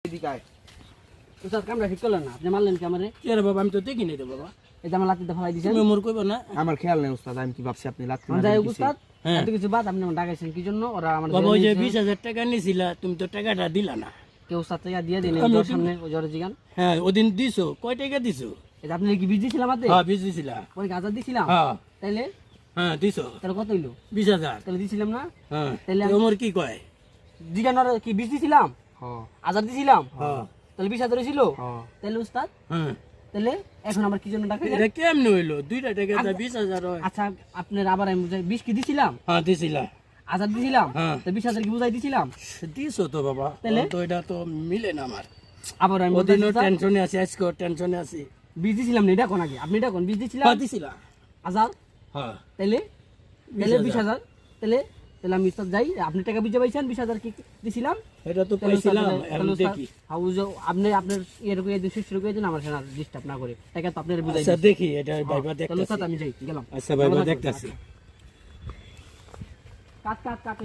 এদিকে আয়। উস্তাদ কামরা ঠিক করলেন না, আপনি মারলেন কি আমারে? কি রে বাবা, আমি তো দেখি নাই রে বাবা। এই যে আমার লাঠিতে ফেলাই দিয়েছেন। তুমি মোর কইব না? আমার খেয়াল নেই উস্তাদ, আমি কি ভাবছি আপনি লাত্তি আমার মারবেন যাই কিছু? উস্তাদ, হ্যাঁ। এত কিছু বাদ আপনি আমার ডাকাইছেন কি জন্য? ওরা আমার বাবা ওই যে 20,000 টাকা নিছিলা, তুমি তো টাকাটা দিলা না। কেউ উস্তাদ থেকে দিয়ে দিন আমি ওর ওদিন- সামনে ওই জ্বরে জিগান। হ্যাঁ ওদিন দিছো, কয় টাকা দিছো? এই যে আপনি কি বীজ দিয়েছিলাম হাতে? হ্যাঁ বীজ দিছিলা। ওই গাজা দিছিলাম, হ্যাঁ তাইলে হ্যাঁ দিছো তাহলে কত হইলো? 20,000। তাহলে দিছিলাম না? হ্যাঁ তাইলে তো মোর কি কয়? জিগানোর কি বীজ দিছিলাম? হ্যাঁ আজার দিছিলাম, হ্যাঁ তাহলে 20,000 ছিল। হ্যাঁ। তাহলে উস্তাদ, হ্যাঁ তাহলে এখন আমার কি জন্য ডাকাইছেন? এটা কেমনে হইলো? 2টা টাকা দা 20,000 হয়। আচ্ছা আপনার আবার আমি বুঝাই, 20 কি দিছিলাম? হ্যাঁ দিছিলা। আজার দিছিলাম, হ্যাঁ। তো 20,000 কি বুঝাই দিছিলাম? দিছো তো বাবা। তাহলে? তো এটা তো মিলে না আমার। আবার আমি ওদিনও বুঝাইছি, টেনশনে আছি, আজকেও টেনশনে আছি। বীজ দিছিলাম না, এটা কোন আগে আপনি এটা কোন বীজ দিছিলাম? হ্যাঁ দিছিলা। আজার, হ্যাঁ তাইলে 20,000 20,000, তাহলে তাহলে আমি উস্তাদ যাই, আপনি টাকা বুঝে পাইছেন 20,000 কি দিছিলাম? এটা তো তাহলে উস্তাদ, পাইছিলাম, তাহলে এখন উস্তাদ, দেখি। আপনি আপনার এরকম এই সুস্থ করে দিন, আমার সেনা ডিস্টার্ব না করে টাকা তো আপনার বুঝাই আচ্ছা দিছি। দেখি, এটা ভাইবা তাহলে উস্তাদ দেখতাছি। আমি যাই, গেলাম। আচ্ছা ভাইবা দেখতাছি। কাট কাট কাট।